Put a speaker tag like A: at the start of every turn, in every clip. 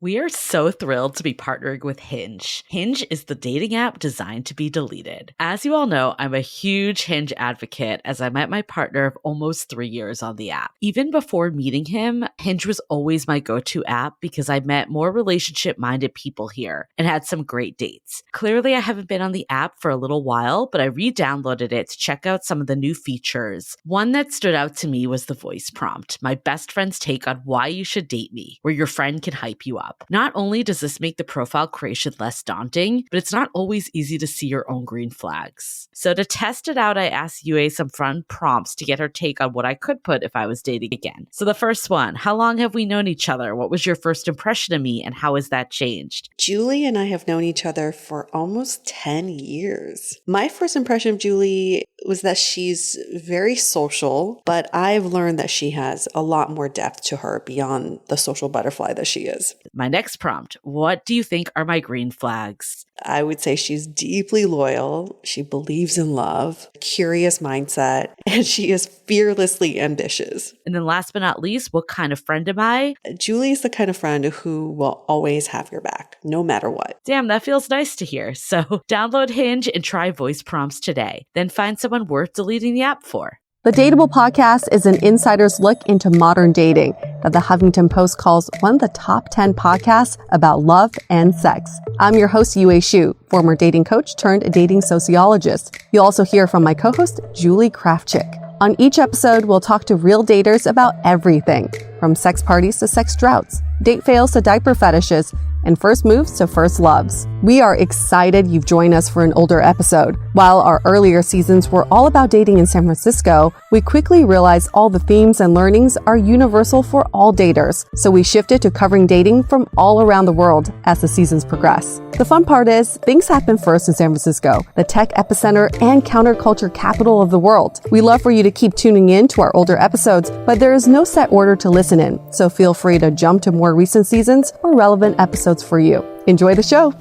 A: We are so thrilled to be partnering with Hinge. Hinge is the dating app designed to be deleted. As you all know, I'm a huge Hinge advocate as I met my partner of almost 3 years on the app. Even before meeting him, Hinge was always my go-to app because I met more relationship-minded people here and had some great dates. Clearly, I haven't been on the app for a little while, but I re-downloaded it to check out some of the new features. One that stood out to me was the voice prompt, my best friend's take on why you should date me, where your friend can hype you up. Not only does this make the profile creation less daunting, but it's not always easy to see your own green flags. So to test it out, I asked Yue some fun prompts to get her take on what I could put if I was dating again. So the first one, how long have we known each other? What was your first impression of me and how has that changed?
B: Julie and I have known each other for almost 10 years. My first impression of Julie was that she's very social, but I've learned that she has a lot more depth to her beyond the social butterfly that she is.
A: My next prompt, what do you think are my green flags?
B: I would say she's deeply loyal. She believes in love, curious mindset, and she is fearlessly ambitious.
A: And then last but not least, what kind of friend am I?
B: Julie is the kind of friend who will always have your back, no matter what.
A: Damn, that feels nice to hear. So download Hinge and try voice prompts today. Then find someone worth deleting the app for.
C: The DATEABLE podcast is an insider's look into modern dating that the Huffington Post calls one of the top 10 podcasts about love and sex. I'm your host, Yue Xu, former dating coach turned dating sociologist. You'll also hear from my co-host, Julie Krafchick. On each episode, we'll talk to real daters about everything, from sex parties to sex droughts, date fails to diaper fetishes, and first moves to first loves. We are excited you've joined us for an older episode. While our earlier seasons were all about dating in San Francisco, we quickly realized all the themes and learnings are universal for all daters. So we shifted to covering dating from all around the world as the seasons progress. The fun part is, things happen first in San Francisco, the tech epicenter and counterculture capital of the world. We love for you to keep tuning in to our older episodes, but there is no set order to listen in, so feel free to jump to more recent seasons or relevant episodes for you. Enjoy the show.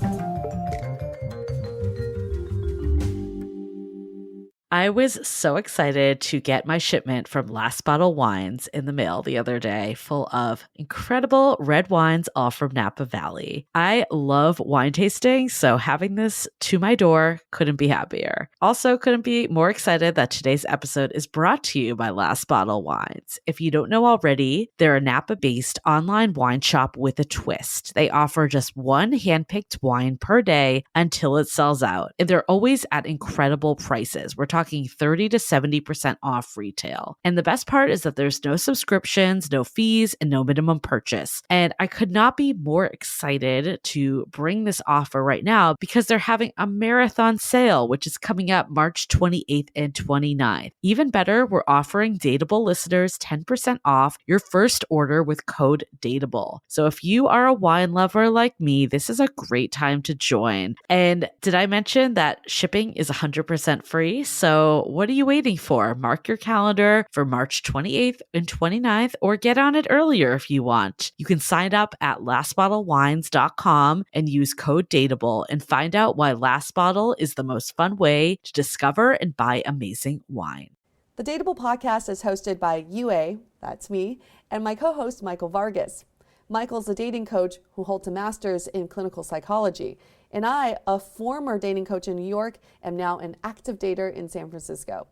A: I was so excited to get my shipment from Last Bottle Wines in the mail the other day, full of incredible red wines, all from Napa Valley. I love wine tasting, so having this to my door couldn't be happier. Also, couldn't be more excited that today's episode is brought to you by Last Bottle Wines. If you don't know already, they're a Napa-based online wine shop with a twist. They offer just one handpicked wine per day until it sells out, and they're always at incredible prices. We're talking 30 to 70% off retail. And the best part is that there's no subscriptions, no fees, and no minimum purchase. And I could not be more excited to bring this offer right now because they're having a marathon sale, which is coming up March 28th and 29th. Even better, we're offering Dateable listeners 10% off your first order with code DATEABLE. So if you are a wine lover like me, this is a great time to join. And did I mention that shipping is 100% free? So what are you waiting for? Mark your calendar for March 28th and 29th, or get on it earlier if you want. You can sign up at lastbottlewines.com and use code DATEABLE and find out why Last Bottle is the most fun way to discover and buy amazing wine.
C: The DATEABLE podcast is hosted by Yue, that's me, and my co-host Michael Vargas. Michael's a dating coach who holds a master's in clinical psychology. And I, a former dating coach in New York, am now an active dater in San Francisco.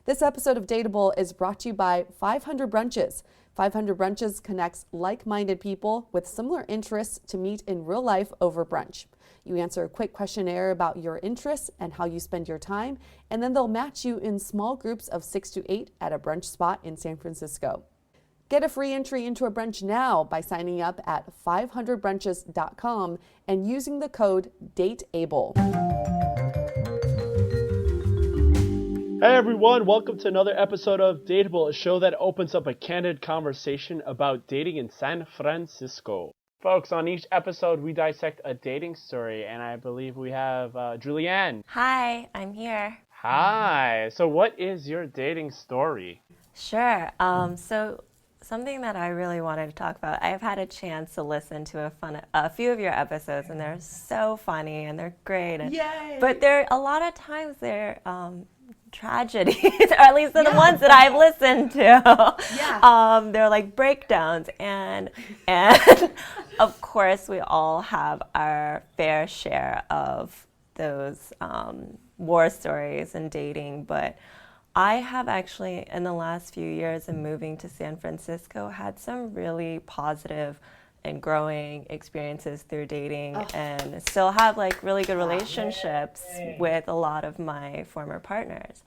C: This episode of Dateable is brought to you by 500 Brunches. 500 Brunches connects like-minded people with similar interests to meet in real life over brunch. You answer a quick questionnaire about your interests and how you spend your time, and then they'll match you in small groups of 6 to 8 at a brunch spot in San Francisco. Get a free entry into a brunch now by signing up at 500brunches.com and using the code DATEABLE.
D: Hey everyone, welcome to another episode of Dateable, a show that opens up a candid conversation about dating in San Francisco. Folks, on each episode we dissect a dating story, and I believe we have Julieann.
E: Hi, I'm here.
D: Hi, so what is your dating story?
E: Sure. So something that I really wanted to talk about, I've had a chance to listen to a few of your episodes, and they're so funny and they're great. Yay! But a lot of times they're tragedies, or at least the ones that I've listened to. They're like breakdowns, and of course we all have our fair share of those war stories and dating, but I have actually, in the last few years of moving to San Francisco, had some really positive and growing experiences through dating, and still have like really good relationships with a lot of my former partners.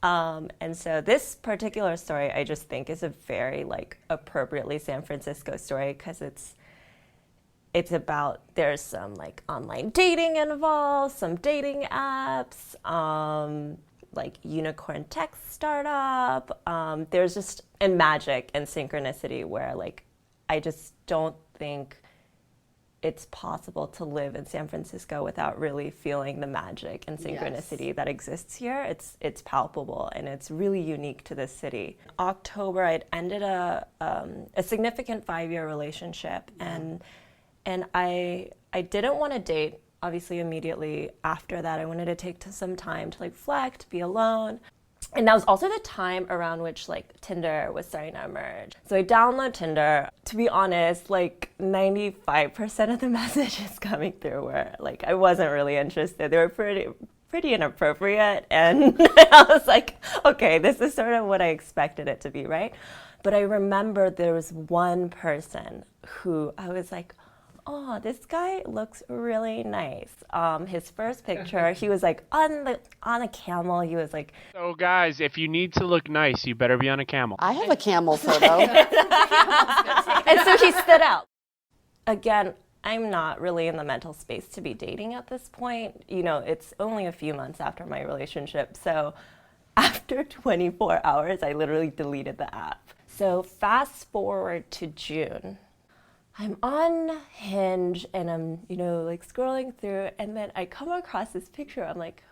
E: And so this particular story, I just think, is a very like appropriately San Francisco story, because it's about, there's some like online dating involved, some dating apps, like unicorn tech startup. There's just, and magic and synchronicity, where like I just don't think it's possible to live in San Francisco without really feeling the magic and synchronicity that exists here. It's palpable, and it's really unique to this city. October, I'd ended a significant 5-year relationship, and I didn't want to date, obviously, immediately after that. I wanted to take some time to like reflect, be alone. And that was also the time around which like Tinder was starting to emerge. So I download Tinder. To be honest, like 95% of the messages coming through were like, I wasn't really interested. They were pretty inappropriate. And I was like, okay, this is sort of what I expected it to be, right? But I remember there was one person who I was like, oh, this guy looks really nice. His first picture, he was like on a camel. He was like,
D: So guys, if you need to look nice, you better be on a camel.
C: I have a camel photo.
E: and so he stood out. Again, I'm not really in the mental space to be dating at this point. You know, it's only a few months after my relationship. So after 24 hours, I literally deleted the app. So fast forward to June. I'm on Hinge, and I'm, like scrolling through, and then I come across this picture. I'm like,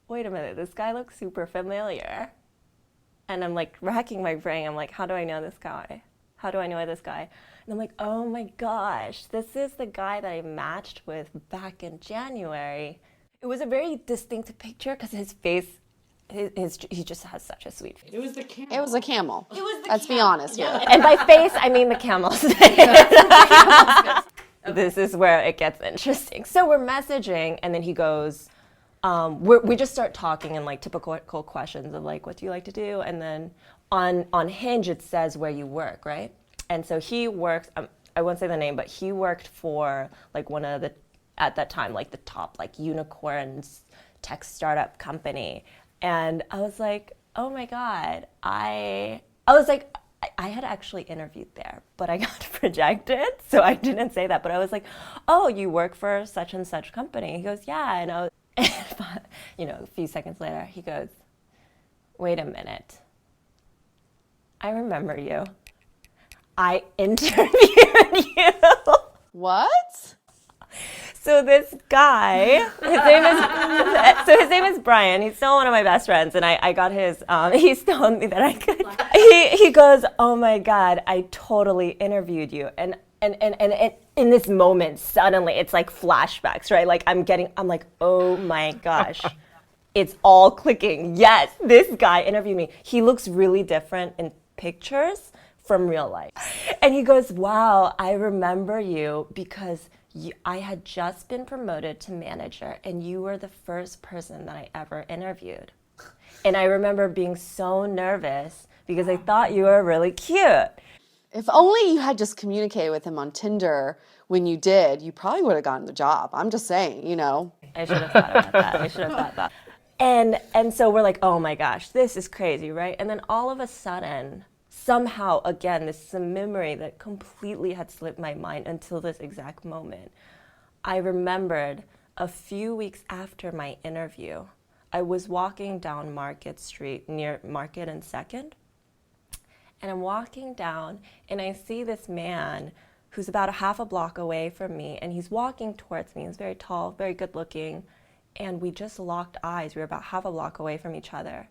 E: wait a minute, this guy looks super familiar. And I'm like racking my brain. I'm like, how do I know this guy? How do I know this guy? And I'm like, oh my gosh, this is the guy that I matched with back in January. It was a very distinct picture because his face, he just has such a sweet face.
C: It was a camel. Let's be honest here.
E: And by face, I mean the camel's face. This is where it gets interesting. So we're messaging, and then he goes, we just start talking in like typical questions of like, what do you like to do? And then on Hinge, it says where you work, right? And so he works, I won't say the name, but he worked for like one of the, at that time, like the top like unicorns tech startup company. And I was like, oh my God, I had actually interviewed there, but I got rejected, so I didn't say that. But I was like, oh, you work for such and such company? He goes, yeah. And I was, a few seconds later, he goes, wait a minute. I remember you. I interviewed you.
C: What?
E: So this guy, his name is Brian. He's still one of my best friends, and I got his. He's told me that I could. He goes, oh my God, I totally interviewed you, and in this moment, suddenly it's like flashbacks, right? Like I'm like, oh my gosh, it's all clicking. Yes, this guy interviewed me. He looks really different in pictures from real life, and he goes, wow, I remember you because I had just been promoted to manager, and you were the first person that I ever interviewed. And I remember being so nervous because I thought you were really cute.
C: If only you had just communicated with him on Tinder when you did, you probably would have gotten the job. I'm just saying,
E: I should have thought about that. I should have thought that. And so we're like, oh my gosh, this is crazy, right? And then all of a sudden, somehow, again, this is a memory that completely had slipped my mind until this exact moment. I remembered a few weeks after my interview, I was walking down Market Street near Market and 2nd. And I'm walking down, and I see this man who's about a half a block away from me, and he's walking towards me. He's very tall, very good looking, and we just locked eyes. We were about half a block away from each other.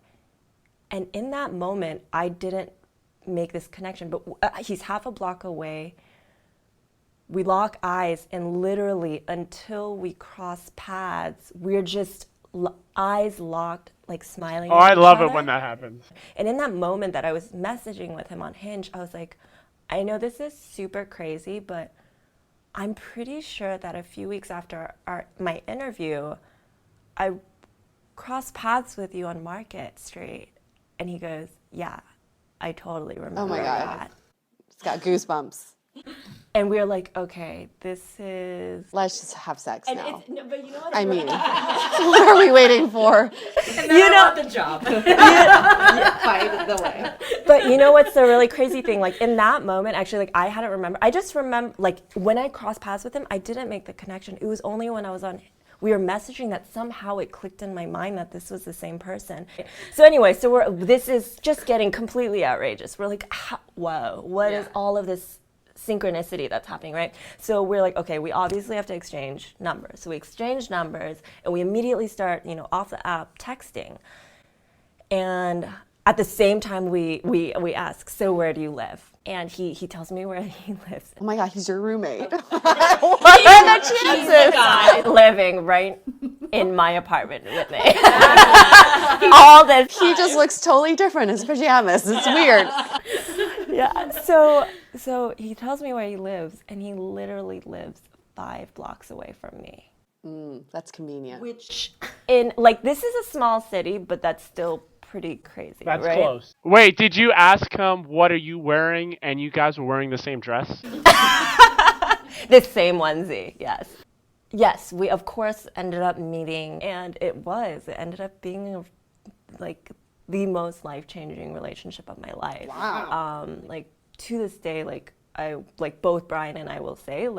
E: And in that moment, I didn't make this connection, but he's half a block away. We lock eyes, and literally until we cross paths, we're just eyes locked, like smiling.
D: Oh,
E: at
D: I
E: each
D: love it
E: other.
D: when that happens.
E: And in that moment that I was messaging with him on Hinge, I was like, I know this is super crazy, but I'm pretty sure that a few weeks after my interview, I crossed paths with you on Market Street. And he goes, yeah, I totally remember
C: Oh my God.
E: that.
C: It's got goosebumps.
E: And we were like, okay, this is...
C: Let's just have sex now.
E: But you know what?
C: I mean, what are we waiting for?
A: You know the job.
C: By the way.
E: But you know what's the really crazy thing? Like in that moment, actually, like I hadn't remembered. I just remember, like when I crossed paths with him, I didn't make the connection. It was only when I was on... We were messaging that somehow it clicked in my mind that this was the same person. So anyway, this is just getting completely outrageous. We're like, whoa, what is all of this synchronicity that's happening, right? So we're like, okay, we obviously have to exchange numbers. So we exchange numbers and we immediately start, off the app texting. And at the same time we ask, so where do you live? And he tells me where he lives.
C: Oh my God, he's your roommate. What are the chances?
E: Guy living right in my apartment with me. All this time.
C: He just looks totally different in his pajamas. It's weird.
E: Yeah. So he tells me where he lives, and he literally lives 5 blocks away from me.
C: That's convenient.
E: Which this is a small city, but that's still pretty crazy.
D: That's
E: right?
D: close. Wait, did you ask him what are you wearing, and you guys were wearing the same dress?
E: The same onesie, yes. Yes, we of course ended up meeting, and it ended up being the most life-changing relationship of my life.
C: Wow.
E: To this day, both Brian and I will say,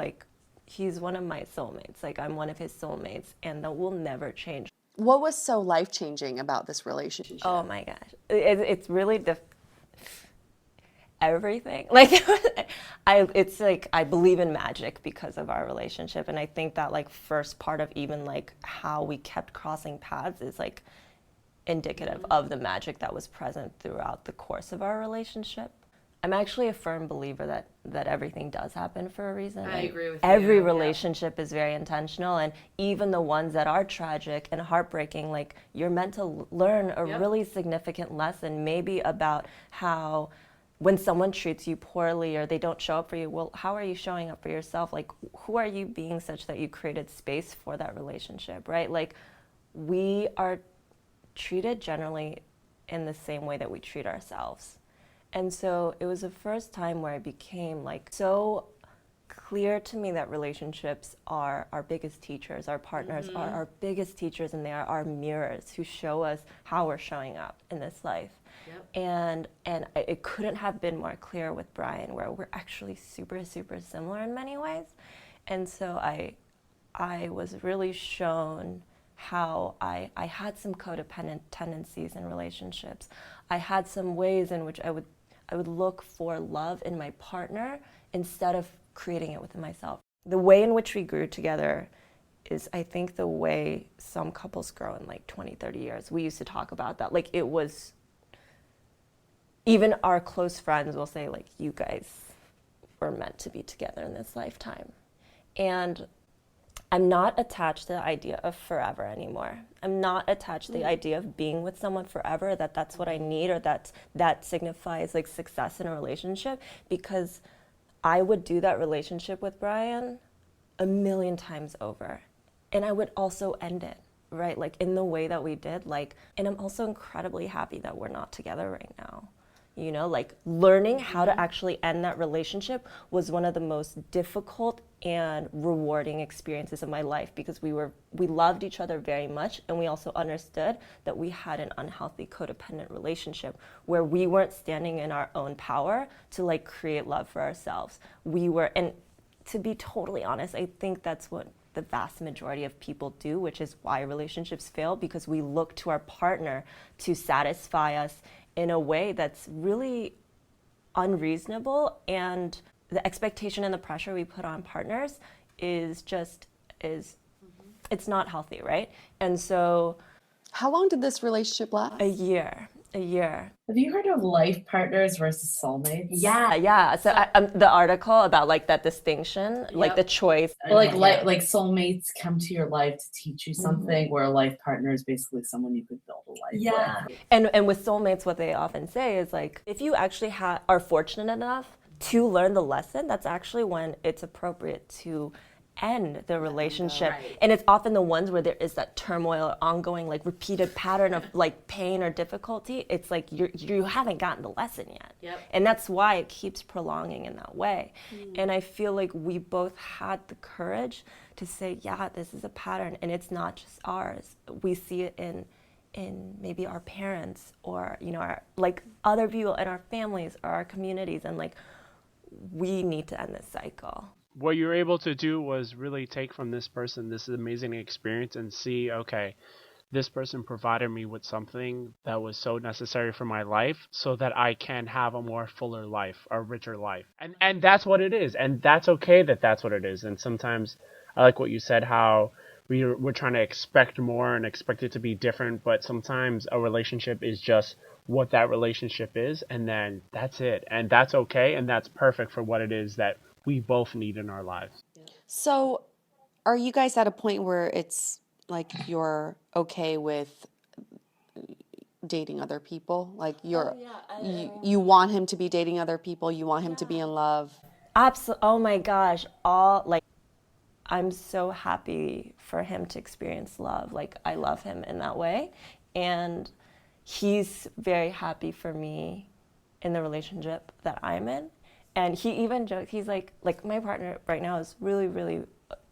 E: he's one of my soulmates. I'm one of his soulmates, and that will never change.
C: What was so life-changing about this relationship?
E: Oh my gosh. It's really everything. I believe in magic because of our relationship. And I think that first part of even how we kept crossing paths is indicative of the magic that was present throughout the course of our relationship. I'm actually a firm believer that everything does happen for a reason.
A: I agree with
E: Every
A: you.
E: relationship is very intentional, and even the ones that are tragic and heartbreaking, you're meant to learn a really significant lesson, maybe about how when someone treats you poorly or they don't show up for you, well, how are you showing up for yourself? Who are you being such that you created space for that relationship, right? We are treated generally in the same way that we treat ourselves. And so it was the first time where it became so clear to me that relationships are our biggest teachers. Our partners are our biggest teachers, and they are our mirrors who show us how we're showing up in this life. Yep. And it couldn't have been more clear with Brian, where we're actually super, super similar in many ways. And so I was really shown how I had some codependent tendencies in relationships. I had some ways in which I would look for love in my partner instead of creating it within myself. The way in which we grew together is, I think, the way some couples grow in 20, 30 years. We used to talk about that. It was, even our close friends will say, you guys were meant to be together in this lifetime. And I'm not attached to the idea of forever anymore. I'm not attached to the idea of being with someone forever, that's what I need, or that signifies success in a relationship, because I would do that relationship with Brian 1,000,000 times over. And I would also end it, right? In the way that we did, and I'm also incredibly happy that we're not together right now. Learning how to actually end that relationship was one of the most difficult and rewarding experiences of my life, because we loved each other very much, and we also understood that we had an unhealthy codependent relationship where we weren't standing in our own power to create love for ourselves. And to be totally honest, I think that's what the vast majority of people do, which is why relationships fail, because we look to our partner to satisfy us in a way that's really unreasonable, and the expectation and the pressure we put on partners is it's not healthy, right? And so
C: how long did this relationship last?
E: a year. A year.
F: Have you heard of life partners versus soulmates?
E: Yeah. So the article about like that distinction, like the choice.
F: Like soulmates come to your life to teach you something, where a life partner is basically someone you could build a life with.
E: And with soulmates, what they often say is like, if you actually are fortunate enough to learn the lesson, that's actually when it's appropriate to end the relationship. And it's often the ones where there is that turmoil, ongoing, like repeated pattern of like pain or difficulty. It's like you haven't gotten the lesson yet. And that's why it keeps prolonging in that way. And I feel like we both had the courage to say, yeah, this is a pattern, and it's not just ours. We see it in maybe our parents, or our, like, other people in our families or our communities, and like we need to end this cycle.
D: What you're able to do was really take from this person this amazing experience and see, okay, this person provided me with something that was so necessary for my life so that I can have a more fuller life, a richer life. And that's what it is. And that's okay that that's what it is. And sometimes I like what you said, how we're trying to expect more and expect it to be different. But sometimes a relationship is just what that relationship is. And then that's it. And that's okay. And that's perfect for what it is that we both need in our lives.
C: So are you guys at a point where it's like you're okay with dating other people? Like you want him to be dating other people, you want him to be in love?
E: Absolutely. Oh my gosh. I'm so happy for him to experience love. Like, I love him in that way. And he's very happy for me in the relationship that I'm in. And he even joked, he's like my partner right now is really, really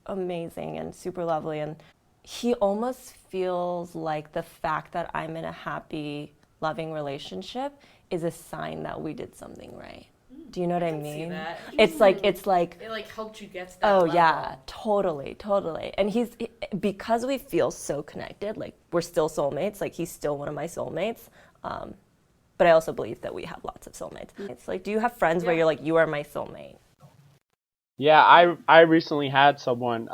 E: amazing and super lovely. And he almost feels like the fact that I'm in a happy, loving relationship is a sign that we did something right. Do you know what I mean? It's like it like
A: helped you get to that
E: level.
A: Yeah,
E: totally. And because we feel so connected, like we're still soulmates, like he's still one of my soulmates. But I also believe that we have lots of soulmates. It's like, do you have friends where you're like, you are my soulmate?
D: Yeah, I recently had someone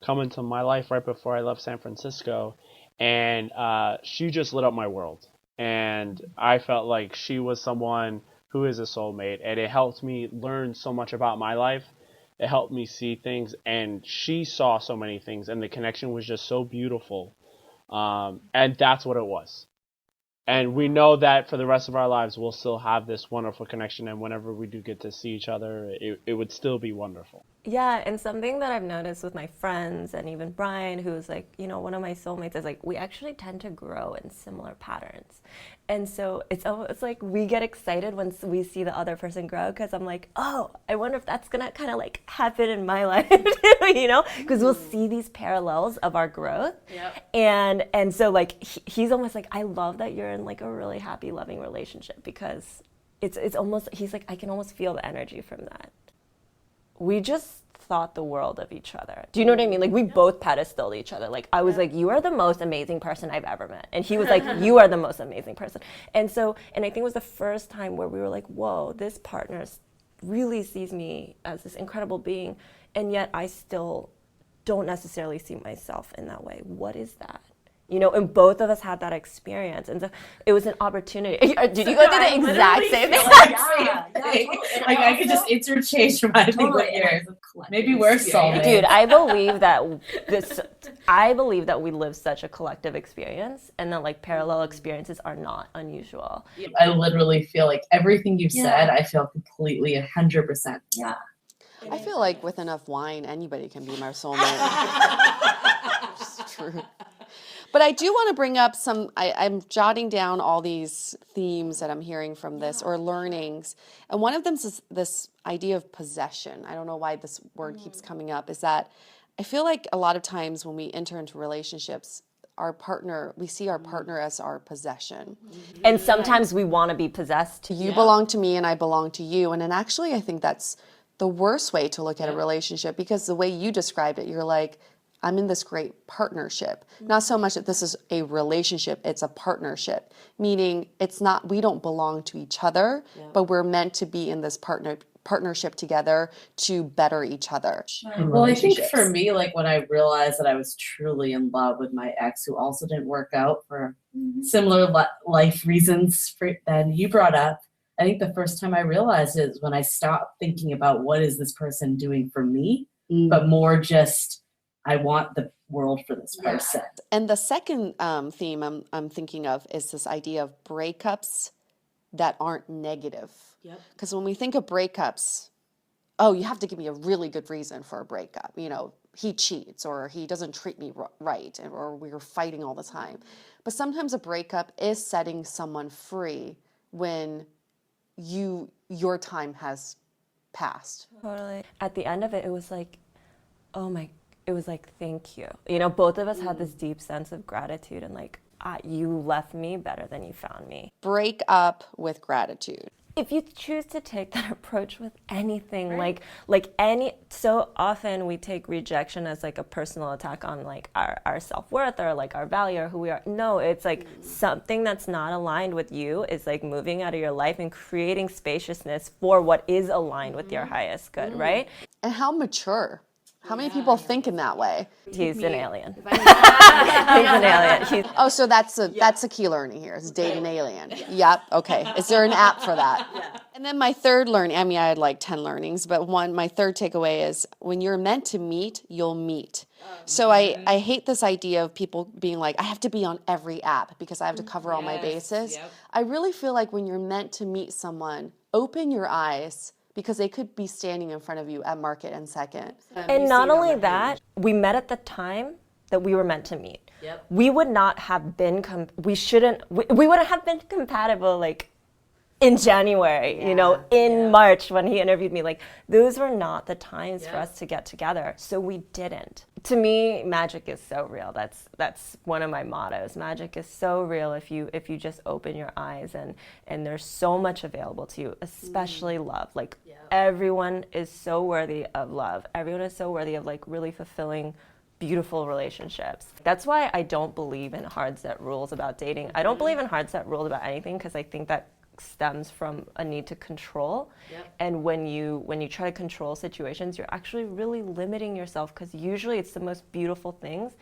D: come into my life right before I left San Francisco, and she just lit up my world. And I felt like she was someone who is a soulmate, and it helped me learn so much about my life. It helped me see things, and she saw so many things, and the connection was just so beautiful. And that's what it was. And we know that for the rest of our lives, we'll still have this wonderful connection. And whenever we do get to see each other, it would still be wonderful.
E: Yeah, and something that I've noticed with my friends and even Brian, who's like, one of my soulmates, is like, we actually tend to grow in similar patterns. And so it's like we get excited when we see the other person grow, because I'm like, oh, I wonder if that's going to kind of like happen in my life too, because we'll see these parallels of our growth. Yep. And so like he's almost like, I love that you're in like a really happy, loving relationship, because it's almost, he's like, I can almost feel the energy from that. We just thought the world of each other. Do you know what I mean? Like, we both pedestaled each other. Like, I was like, you are the most amazing person I've ever met. And he was like, you are the most amazing person. And I think it was the first time where we were like, whoa, this partner really sees me as this incredible being. And yet I still don't necessarily see myself in that way. What is that? And both of us had that experience. And so it was an opportunity. Did you go through the exact same thing?
F: Totally. Like, I could just interchange my yours. Maybe we're soulmates.
E: Dude, I believe that we live such a collective experience, and that like parallel experiences are not unusual.
F: I literally feel like everything you've said, I feel completely 100%. Yeah.
C: I feel like with enough wine, anybody can be my soulmate. It's true. But I do want to bring up I'm jotting down all these themes that I'm hearing from this, or learnings. And one of them is this idea of possession. I don't know why this word keeps coming up, is that I feel like a lot of times when we enter into relationships, we see our partner as our possession.
E: And sometimes we want to be possessed.
C: You belong to me and I belong to you. And then actually I think that's the worst way to look at a relationship, because the way you described it, you're like, I'm in this great partnership. Not so much that this is a relationship, it's a partnership. Meaning we don't belong to each other, but we're meant to be in this partnership together to better each other?
F: Well, I think for me, like when I realized that I was truly in love with my ex, who also didn't work out for similar life reasons than you brought up, I think the first time I realized it is when I stopped thinking about what is this person doing for me, but more just I want the world for this person.
C: And the second theme I'm thinking of is this idea of breakups that aren't negative. Because when we think of breakups, oh, you have to give me a really good reason for a breakup. You know, he cheats or he doesn't treat me right or we're fighting all the time. But sometimes a breakup is setting someone free when your time has passed.
E: Totally. At the end of it, it was like, it was like, thank you. You know, both of us had this deep sense of gratitude and like, you left me better than you found me.
C: Break up with gratitude.
E: If you choose to take that approach with anything, so often we take rejection as like a personal attack on like our self-worth or like our value or who we are. No, it's like something that's not aligned with you is like moving out of your life and creating spaciousness for what is aligned with your highest good, right?
C: And how mature. How many people think in that way?
E: He's an alien. He's an alien.
C: So that's a key learning here. Is date an alien. Yep. Okay. Is there an app for that? Yeah. And then my third learning, I mean, I had like 10 learnings, but my third takeaway is when you're meant to meet, you'll meet. So I hate this idea of people being like, I have to be on every app because I have to cover all my bases. Yep. I really feel like when you're meant to meet someone, open your eyes, because they could be standing in front of you at Market and Second.
E: And not only that, we met at the time that we were meant to meet. Yep. We would not have been, we wouldn't have been compatible like in January, in March when he interviewed me. Like those were not the times for us to get together. So we didn't. To me, magic is so real. That's one of my mottos. Magic is so real if you just open your eyes and there's so much available to you, especially love. Like everyone is so worthy of love. Everyone is so worthy of like really fulfilling, beautiful relationships. That's why I don't believe in hard set rules about dating. I don't believe in hard set rules about anything because I think that stems from a need to control. And when you try to control situations, you're actually really limiting yourself because usually it's the most beautiful things,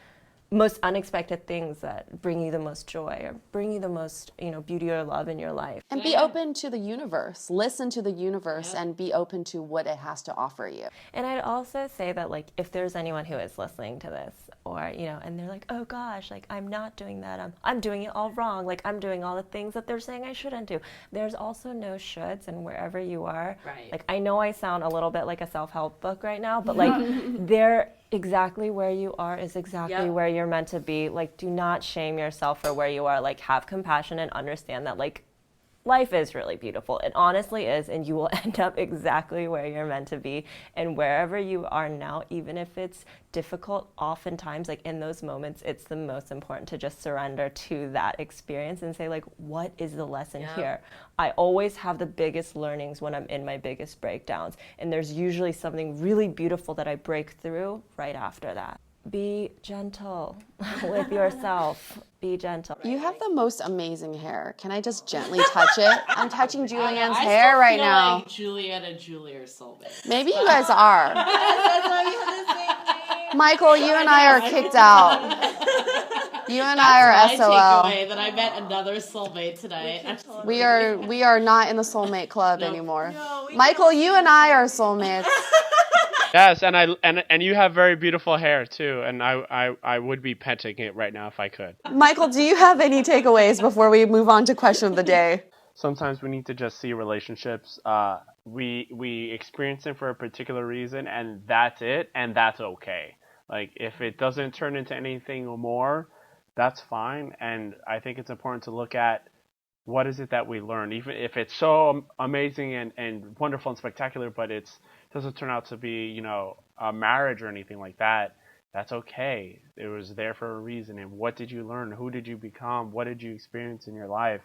E: most unexpected things that bring you the most joy or bring you the most, beauty or love in your life.
C: And be open to the universe. Listen to the universe and be open to what it has to offer you.
E: And I'd also say that like if there's anyone who is listening to this or, and they're like, oh gosh, like I'm not doing that. I'm doing it all wrong. Like I'm doing all the things that they're saying I shouldn't do. There's also no shoulds, and wherever you are, like I know I sound a little bit like a self-help book right now, but like exactly where you are is exactly where you're meant to be. Like, do not shame yourself for where you are. Like, have compassion and understand that, like, life is really beautiful. It honestly is, and you will end up exactly where you're meant to be. And wherever you are now, even if it's difficult, oftentimes, like, in those moments, it's the most important to just surrender to that experience and say, like, what is the lesson here? I always have the biggest learnings when I'm in my biggest breakdowns. And there's usually something really beautiful that I break through right after that. Be gentle with yourself. Be gentle.
C: You have the most amazing hair. Can I just gently touch it? I'm touching Julieann's hair right now.
F: Like Julieann and Julie are soulmates.
C: Maybe you guys are.
F: That's why we have the same name.
C: Michael, you and I are kicked out. You and I are SOL.
F: Takeaway that I met another soulmate tonight.
C: We are not in the soulmate club anymore. No, Michael, you and I are soulmates.
D: Yes, and you have very beautiful hair too, and I would be petting it right now if I could.
C: Michael, do you have any takeaways before we move on to question of the day?
D: Sometimes we need to just see relationships. We experience them for a particular reason, and that's it, and that's okay. Like if it doesn't turn into anything more, that's fine. And I think it's important to look at what is it that we learn, even if it's so amazing and wonderful and spectacular, but it doesn't turn out to be, a marriage or anything like that. That's okay. It was there for a reason. And what did you learn? Who did you become? What did you experience in your life?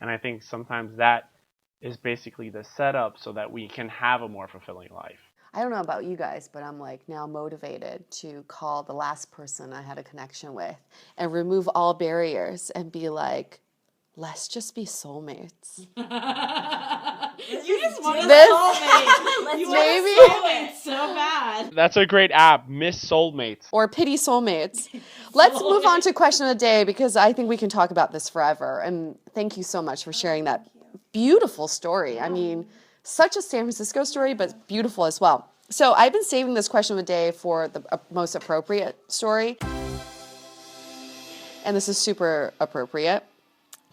D: And I think sometimes that is basically the setup so that we can have a more fulfilling life.
C: I don't know about you guys, but I'm like now motivated to call the last person I had a connection with and remove all barriers and be like, let's just be soulmates.
F: You just want
C: This-
F: You
C: maybe-
F: want so bad.
D: That's a great app, Miss Soulmates.
C: Or pity soulmates. Let's move on to question of the day because I think we can talk about this forever. And thank you so much for sharing that beautiful story. I mean, such a San Francisco story, but beautiful as well. So I've been saving this question of the day for the most appropriate story. And this is super appropriate.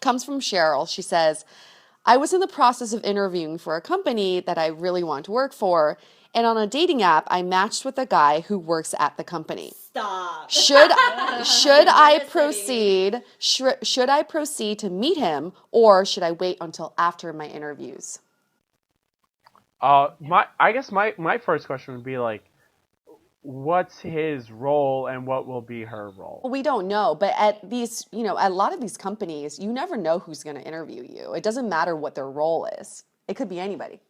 C: Comes from Cheryl. She says, I was in the process of interviewing for a company that I really want to work for. And on a dating app, I matched with a guy who works at the company.
E: Stop.
C: Should I proceed? Should I proceed to meet him, or should I wait until after my interviews?
D: I guess my first question would be like, what's his role and what will be her role?
C: We don't know, but at these, at a lot of these companies, you never know who's going to interview you. It doesn't matter what their role is. It could be anybody.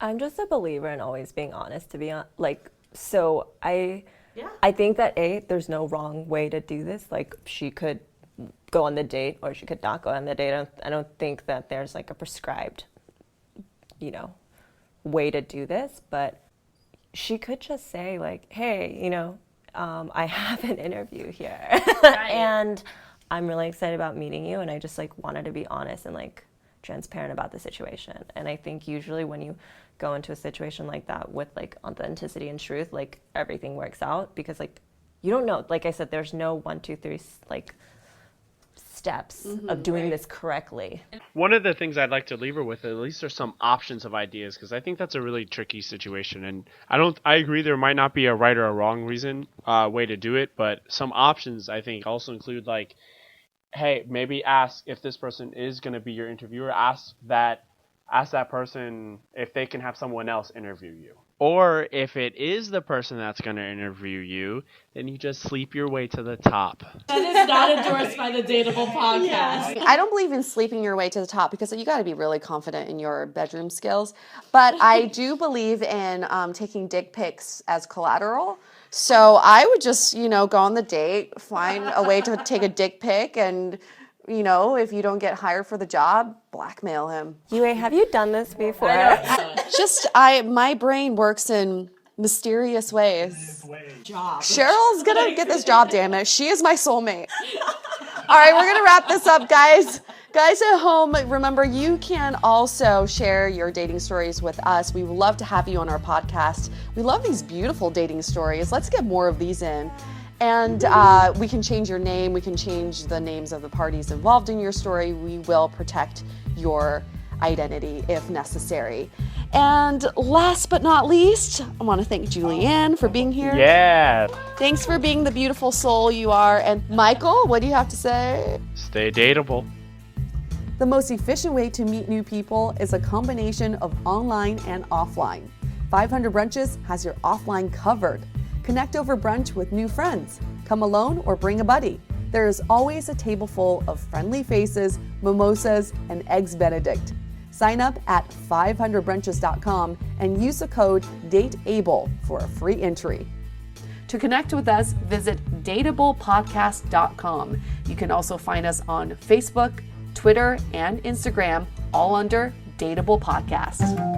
E: I'm just a believer in always being honest, to be honest. So I think that there's no wrong way to do this. Like, she could go on the date or she could not go on the date. I don't think that there's like a prescribed, way to do this, but she could just say like, hey, I have an interview here and I'm really excited about meeting you. And I just wanted to be honest and transparent about the situation. And I think usually when you go into a situation like that with authenticity and truth, everything works out because you don't know, like I said, there's no 1, 2, 3 steps of doing this correctly.
D: One of the things I'd like to leave her with, at least there's some options of ideas, because I think that's a really tricky situation. And I agree there might not be a right or a wrong way to do it, but some options I think also include hey, maybe ask if this person is going to be your interviewer, ask that person if they can have someone else interview you. Or if it is the person that's going to interview you, then you just sleep your way to the top.
F: That is not endorsed by the Dateable podcast.
C: I don't believe in sleeping your way to the top because you got to be really confident in your bedroom skills. But I do believe in taking dick pics as collateral. So I would just, go on the date, find a way to take a dick pic, and, if you don't get hired for the job, blackmail him.
E: Yue, have you done this before?
C: My brain works in mysterious ways. Cheryl's gonna get this job, damn it. She is my soulmate. All right, we're gonna wrap this up, guys. Guys at home, remember, you can also share your dating stories with us. We would love to have you on our podcast. We love these beautiful dating stories. Let's get more of these in. And we can change your name. We can change the names of the parties involved in your story. We will protect your identity if necessary. And last but not least, I want to thank Julieann for being here.
D: Yeah.
C: Thanks for being the beautiful soul you are. And Michael, what do you have to say?
D: Stay dateable.
C: The most efficient way to meet new people is a combination of online and offline. 500 Brunches has your offline covered. Connect over brunch with new friends. Come alone or bring a buddy. There is always a table full of friendly faces, mimosas, and eggs Benedict. Sign up at 500brunches.com and use the code DATEABLE for a free entry. To connect with us, visit dateablepodcast.com. You can also find us on Facebook, Twitter, and Instagram, all under Dateable Podcast.